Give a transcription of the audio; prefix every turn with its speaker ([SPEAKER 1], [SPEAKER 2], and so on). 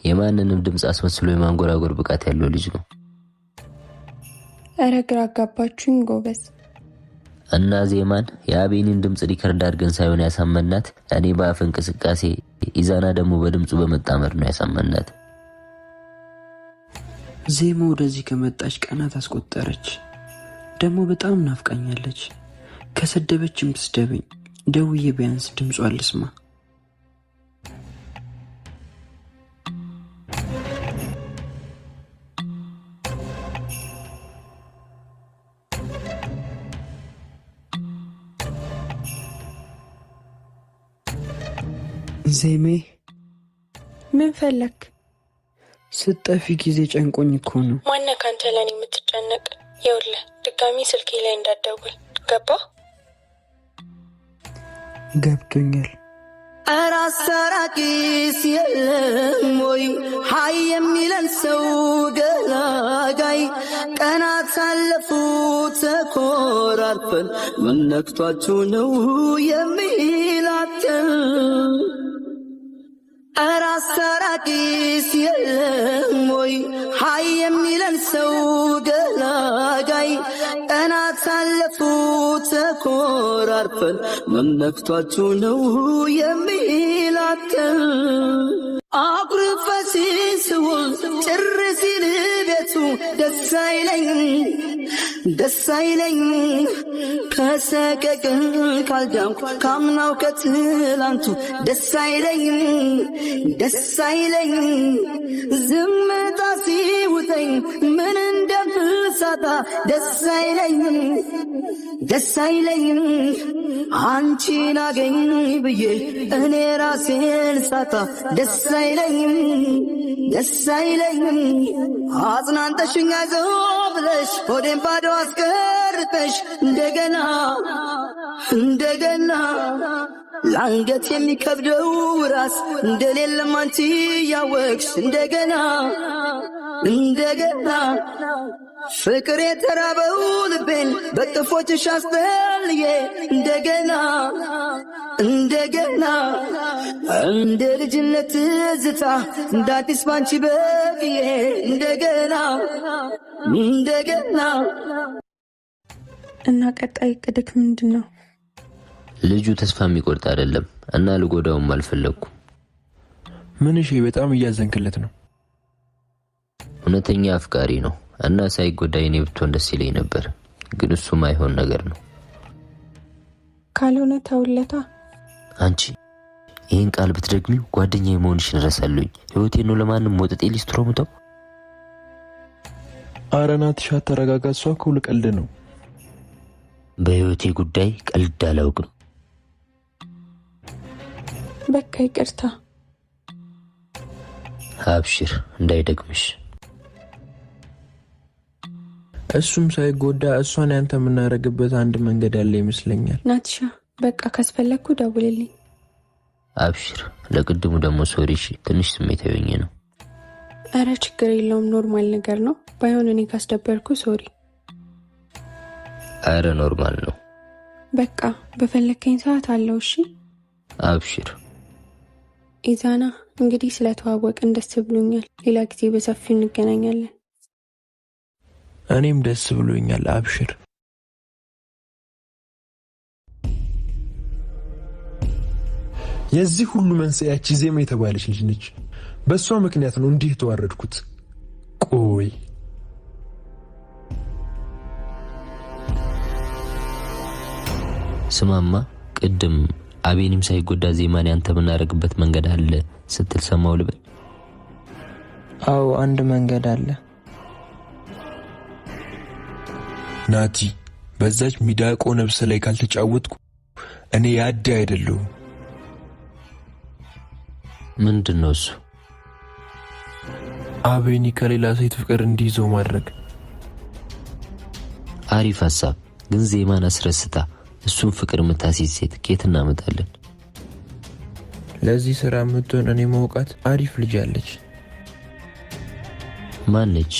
[SPEAKER 1] የማንንም ድምጽ አስመስሎ የማንጎራጎር ብቃት ያለው ልጅ ነው።
[SPEAKER 2] አረ ግራ አጋባችሁኝ ጎበዝ።
[SPEAKER 1] እና ዜማን የአቤኒን ድምጽ ሪከርድ አድርገን ሳይሆን ያሳመናት እኔ በአፍ እንቅስቃሴ ኢዛና ደግሞ በድምጹ በመጣመር ነው ያሳመናት።
[SPEAKER 3] ዜማ ወደዚህ ከመጣች ቀናት አስቆጠረች። ደግሞ በጣም ናፍቃኛለች። ከሰደበችም ትስደበኝ፣ ደውዬ ቢያንስ ድምጿን ልስማ። ዜሜ
[SPEAKER 2] ምን ፈለክ?
[SPEAKER 3] ስጠፊ ጊዜ ጨንቆኝ እኮ ነው።
[SPEAKER 2] ማነህ ካንተ ለኔ የምትጨነቅ? ይኸውልህ ድጋሚ ስልኬ ላይ እንዳትደውል ገባ?
[SPEAKER 3] ገብቶኛል።
[SPEAKER 4] ኧረ አስታራቂስ የለም ወይ ሀይ የሚለን ሰው ገላጋይ? ቀናት አለፉ ተኮራርፈን ምን ነክቷችሁ ነው የሚላተን? ኧረ አስታራቂስ የለም ወይ ሀይ የሚለን ሰው ገላጋይ? ቀናት አለፉ ተኮራርፈን ምን ነክቷችሁ ነው የሚላተን? አኩርፈሽ ስውል ጭር ሲል ቤቱ ደስ አይለኝ ደስ አይለኝ። ከሰቀቅን ካልዳንኩ ካምናው ከትላንቱ ደስ አይለኝ ደስ አይለኝ። ዝምታ ሲውጠኝ ምን እንደምሳታ ደስ አይለኝ ደስ አይለኝ። አንቺን አገኝ ብዬ እኔ ራሴን ሳታ ደስ አይለኝ ደስ አይለኝ። አጽናንተሽኝ አይዞህ ብለሽ ሆዴን ባዶ አስቀርተሽ እንደገና እንደገና ለአንገት የሚከብደው ራስ እንደሌለም አንቺ ያወቅሽ እንደገና እንደገና ፍቅር የተራበው ልቤን በጥፎችሽ አስጠልዬ እንደገና እንደገና እንደ ልጅነት ትዝታ እንደ አዲስ ባንቺ በቅዬ እንደገና እንደገና።
[SPEAKER 2] እና ቀጣይ እቅድክ ምንድን ነው?
[SPEAKER 1] ልጁ ተስፋ የሚቆርጥ አይደለም እና ልጎዳውም አልፈለኩም።
[SPEAKER 5] ምን እሺ፣ በጣም እያዘንክለት ነው።
[SPEAKER 1] እውነተኛ አፍቃሪ ነው እና ሳይጎዳ የኔ ብትሆን ደስ ይለኝ ነበር፣ ግን እሱ ማይሆን ነገር ነው።
[SPEAKER 2] ካልሆነ ተውለታ።
[SPEAKER 1] አንቺ ይህን ቃል ብትደግሚው ጓደኛዬ መሆንሽን እረሳለሁኝ። ህይወቴን ነው ለማንም ወጥጤ ሊስትሮምተው።
[SPEAKER 5] ኧረ ናትሽ ተረጋጋ። እሷ እኮ ልቀልድ ነው።
[SPEAKER 1] በህይወቴ ጉዳይ ቀልድ አላውቅም።
[SPEAKER 2] በቃ ይቅርታ።
[SPEAKER 1] አብሽር እንዳይደግምሽ።
[SPEAKER 5] እሱም ሳይጎዳ እሷን ያንተ የምናደርግበት አንድ መንገድ ያለ ይመስለኛል።
[SPEAKER 2] ናትሻ በቃ ካስፈለግኩ ደውልልኝ።
[SPEAKER 1] አብሽር። ለቅድሙ ደግሞ ሶሪ። እሺ ትንሽ ስሜታዊ ሆኜ ነው።
[SPEAKER 2] አረ ችግር የለውም፣ ኖርማል ነገር ነው። ባይሆን እኔ ካስደበርኩ ሶሪ።
[SPEAKER 1] አረ ኖርማል ነው።
[SPEAKER 2] በቃ በፈለከኝ ሰዓት አለው። እሺ
[SPEAKER 1] አብሽር።
[SPEAKER 2] ኢዛና እንግዲህ ስለተዋወቅን ደስ ብሎኛል። ሌላ ጊዜ በሰፊው እንገናኛለን።
[SPEAKER 5] እኔም ደስ ብሎኛል። አብሽር።
[SPEAKER 6] የዚህ ሁሉ መንስኤያች ዜማ የተባለች ልጅ ነች። በእሷ ምክንያት ነው እንዲህ ተዋረድኩት። ቆይ
[SPEAKER 1] ስማማ፣ ቅድም አቤኒም ሳይጎዳ ዜማን ያንተ የምናደርግበት መንገድ አለ ስትል ሰማው ልበል?
[SPEAKER 3] አዎ አንድ መንገድ አለ።
[SPEAKER 6] ናቲ፣ በዛች ሚዳቆ ነብስ ላይ ካልተጫወትኩ እኔ ያደ አይደለሁም።
[SPEAKER 1] ምንድነው እሱ?
[SPEAKER 5] አቤኒ ከሌላ ሴት ፍቅር እንዲይዘው ማድረግ።
[SPEAKER 1] አሪፍ ሐሳብ፣ ግን ዜማን አስረስታ እሱን ፍቅር የምታስይዝ ሴት ከየት እናመጣለን?
[SPEAKER 5] ለዚህ ስራ የምትሆን እኔ መውቃት አሪፍ ልጅ አለች።
[SPEAKER 1] ማነች?